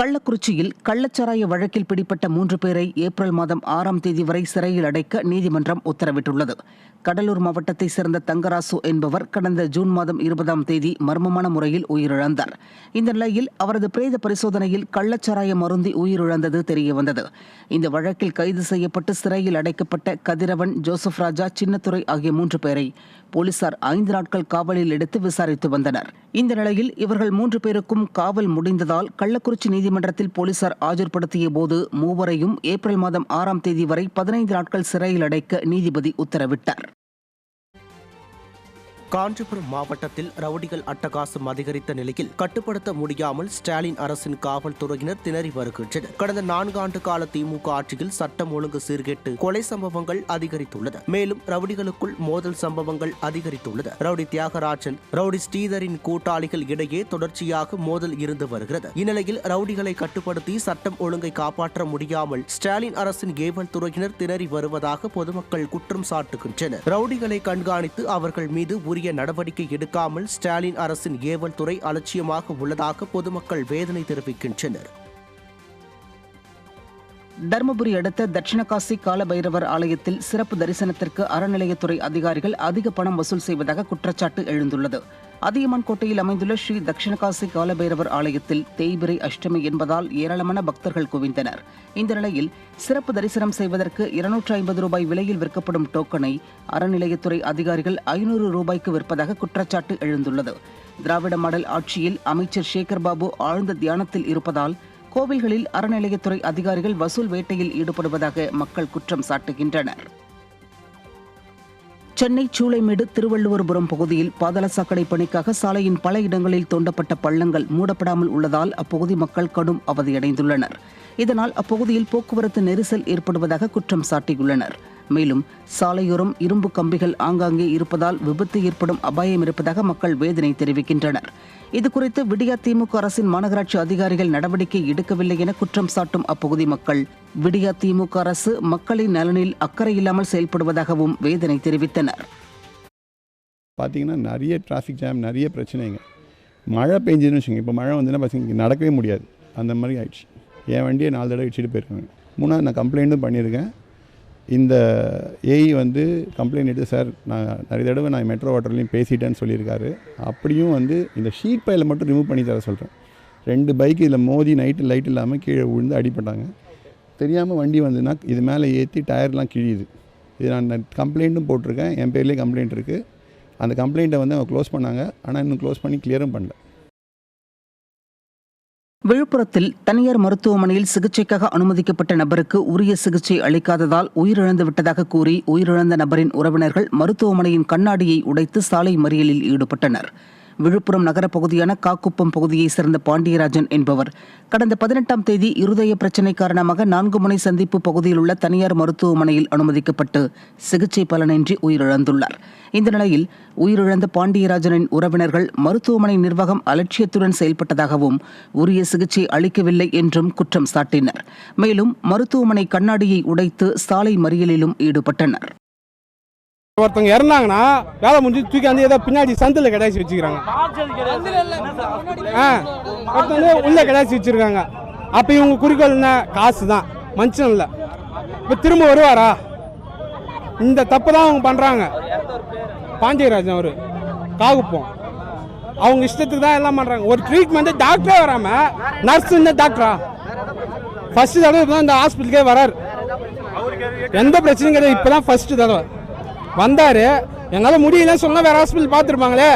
கள்ளக்குறிச்சியில் கள்ளச்சாராய வழக்கில் பிடிப்பட்ட 3 பேரை ஏப்ரல் மாதம் 6ஆம் தேதி வரை சிறையில் அடைக்க நீதிமன்றம் உத்தரவிட்டுள்ளது. கடலூர் மாவட்டத்தைச் சேர்ந்த தங்கராசு என்பவர் கடந்த ஜூன் மாதம் 20ஆம் தேதி மர்மமான முறையில் உயிரிழந்தார். இந்த நிலையில் அவரது பிரேத பரிசோதனையில் கள்ளச்சாராயம் அருந்தி உயிரிழந்தது தெரியவந்தது. இந்த வழக்கில் கைது செய்யப்பட்டு சிறையில் அடைக்கப்பட்ட கதிரவன், ஜோசப் ராஜா, சின்னத்துரை ஆகிய 3 பேரை போலீசார் 5 நாட்கள் காவலில் எடுத்து விசாரித்து வந்தனர். இந்த நிலையில் இவர்கள் 3 பேருக்கும் காவல் முடிந்ததால் கள்ளக்குறிச்சி நீதிமன்றத்தில் போலீசார் ஆஜர்படுத்திய போது மூவரையும் ஏப்ரல் மாதம் 6ஆம் தேதி வரை 15 நாட்கள் சிறையில் அடைக்க நீதிபதி உத்தரவிட்டார். காஞ்சிபுரம் மாவட்டத்தில் ரவுடிகள் அட்டகாசம் அதிகரித்த நிலையில் கட்டுப்படுத்த முடியாமல் ஸ்டாலின் அரசின் காவல்துறையினர் திணறி வருகின்றனர். கடந்த 4 ஆண்டு கால திமுக ஆட்சியில் சட்டம் ஒழுங்கு சீர்கெட்டு கொலை சம்பவங்கள் அதிகரித்துள்ளது. மேலும் ரவுடிகளுக்குள் மோதல் சம்பவங்கள் அதிகரித்துள்ளது. ரவுடி தியாகராஜன், ரவுடி ஸ்ரீதரின் கூட்டாளிகள் இடையே தொடர்ச்சியாக மோதல் இருந்து வருகிறது. இந்நிலையில் ரவுடிகளை கட்டுப்படுத்தி சட்டம் ஒழுங்கை காப்பாற்ற முடியாமல் ஸ்டாலின் அரசின் ஏவல் துறையினர் திணறி வருவதாக பொதுமக்கள் குற்றம் சாட்டுகின்றனர். ரவுடிகளை கண்காணித்து அவர்கள் மீது நடவடிக்கை எடுக்காமல் ஸ்டாலின் அரசின் ஏவல் துறை அலட்சியமாக உள்ளதாக பொதுமக்கள் வேதனை தெரிவிக்கின்றனர். தர்மபுரி அடுத்த தட்சிணகாசி காலபைரவர் ஆலயத்தில் சிறப்பு தரிசனத்திற்கு அறநிலையத்துறை அதிகாரிகள் அதிக பணம் வசூல் செய்வதாக குற்றச்சாட்டு எழுந்துள்ளது. அதியமான் கோட்டையில் அமைந்துள்ள ஸ்ரீ தட்சிணகாசி காலபைரவர் ஆலயத்தில் தேய்பிரை அஷ்டமி என்பதால் ஏராளமான பக்தர்கள் குவிந்தனர். இந்த நிலையில் சிறப்பு தரிசனம் செய்வதற்கு 250 ரூபாய் விலையில் விற்கப்படும் டோக்கனை அறநிலையத்துறை அதிகாரிகள் 500 ரூபாய்க்கு விற்பதாக குற்றச்சாட்டு எழுந்துள்ளது. திராவிட மாடல் ஆட்சியில் அமைச்சர் சேகர் பாபு ஆழ்ந்த தியானத்தில் இருப்பதால் கோவில்களில் அறநிலையத்துறை அதிகாரிகள் வசூல் வேட்டையில் ஈடுபடுவதாக மக்கள் குற்றம் சாட்டுகின்றனர். சென்னை சூளைமேடு திருவள்ளுவர்புரம் பகுதியில் பாதாள சாக்கடை பணிக்காக சாலையின் பல இடங்களில் தோண்டப்பட்ட பள்ளங்கள் மூடப்படாமல் உள்ளதால் அப்பகுதி மக்கள் கடும் அவதியடைந்துள்ளனர். இதனால் அப்பகுதியில் போக்குவரத்து நெரிசல் ஏற்படுவதாக குற்றம் சாட்டியுள்ளனர். மேலும் சாலையோரம் இரும்பு கம்பிகள் ஆங்காங்கே இருப்பதால் விபத்து ஏற்படும் அபாயம் இருப்பதாக மக்கள் வேதனை தெரிவிக்கின்றனர். இதுகுறித்து விடியா திமுக அரசின் மாநகராட்சி அதிகாரிகள் நடவடிக்கை எடுக்கவில்லை என குற்றம் சாட்டும் அப்பகுதி மக்கள் விடியா திமுக அரசு மக்களின் நலனில் அக்கறை இல்லாமல் செயல்படுவதாகவும் வேதனை தெரிவித்தனர். பார்த்தீங்கன்னா நிறைய டிராஃபிக் ஜாம், நிறைய பிரச்சனைங்க. மழை பெஞ்சுன்னு வச்சுங்க, இப்போ மழை வந்துன்னா பார்த்தீங்கன்னா நடக்கவே முடியாது. அந்த மாதிரி ஆயிடுச்சு. என் வண்டியை 4 தடவை இடிச்சிட்டு போயிருக்காங்க. 3ஆவது நான் கம்ப்ளைண்ட்டும் பண்ணியிருக்கேன். இந்த ஏஇ கம்ப்ளைண்ட் எடுத்து, சார் நான் நிறைய தடவை நான் மெட்ரோ வாட்டர்லையும் பேசிட்டேன்னு சொல்லியிருக்காரு. அப்படியும் இந்த ஷீட் பையில் மட்டும் ரிமூவ் பண்ணி தர சொல்கிறேன். 2 பைக்கு இதில் மோதி நைட்டு லைட் இல்லாமல் கீழே விழுந்து அடிப்பட்டாங்க. தெரியாமல் வண்டி வந்துன்னா இது மேலே ஏற்றி டயர்லாம் கிழியுது. இது நான் கம்ப்ளைண்ட்டும் போட்டிருக்கேன். என் பேர்லேயே கம்ப்ளைண்ட் இருக்குது. அந்த கம்ப்ளைண்ட்டை அவங்க க்ளோஸ் பண்ணாங்க. ஆனால் இன்னும் க்ளோஸ் பண்ணி கிளியரும் பண்ணல. விழுப்புரத்தில் தனியார் மருத்துவமனையில் சிகிச்சைக்காக அனுமதிக்கப்பட்ட நபருக்கு உரிய சிகிச்சை அளிக்காததால் உயிரிழந்து விட்டதாக கூறி உயிரிழந்த நபரின் உறவினர்கள் மருத்துவமனையின் கண்ணாடியை உடைத்து சாலை மறியலில் ஈடுபட்டனர். விழுப்புரம் நகர பகுதியான காக்குப்பம் பகுதியைச் சேர்ந்த பாண்டியராஜன் என்பவர் கடந்த 18ஆம் தேதி இருதய பிரச்சினை காரணமாக 4 முனை சந்திப்பு பகுதியில் உள்ள தனியார் மருத்துவமனையில் அனுமதிக்கப்பட்டு சிகிச்சை பலனின்றி உயிரிழந்துள்ளார். இந்த நிலையில் உயிரிழந்த பாண்டியராஜனின் உறவினர்கள் மருத்துவமனை நிர்வாகம் அலட்சியத்துடன் செயல்பட்டதாகவும் உரிய சிகிச்சை அளிக்கவில்லை என்றும் குற்றம் சாட்டினர். மேலும் மருத்துவமனை கண்ணாடியை உடைத்து சாலை மறியலிலும் ஈடுபட்டனர். ஒருத்தவங்க இறந்தாங்கன்னா வேலை முடிஞ்சு தூக்கி ஏதோ பின்னாடி சந்தில் கடாசி வச்சுக்கிறாங்க. ஒருத்தவங்க உள்ள கடாசி வச்சிருக்காங்க. அப்போ இவங்க குறிக்கோள் என்ன? காசு தான், மனுஷன் இல்லை. இப்போ திரும்ப வருவாரா? இந்த தப்பு தான் அவங்க பண்ணுறாங்க. பாண்டியராஜன் அவர் காகுப்போம், அவங்க இஷ்டத்துக்கு தான் எல்லாம் பண்ணுறாங்க. ஒரு ட்ரீட்மெண்ட்டு டாக்டரே வராமல் நர்ஸ் இந்த டாக்டரா ஃபர்ஸ்ட் தடவை இப்போ தான் இந்த ஹாஸ்பிட்டலுக்கே வராரு. எந்த பிரச்சனையும் கிடையாது. இப்போ தான் ஃபர்ஸ்ட் தடவை வந்தார். என்னால் முடியலன்னு சொன்னால் வேறு ஹாஸ்பிட்டல் பார்த்துருப்பாங்களே.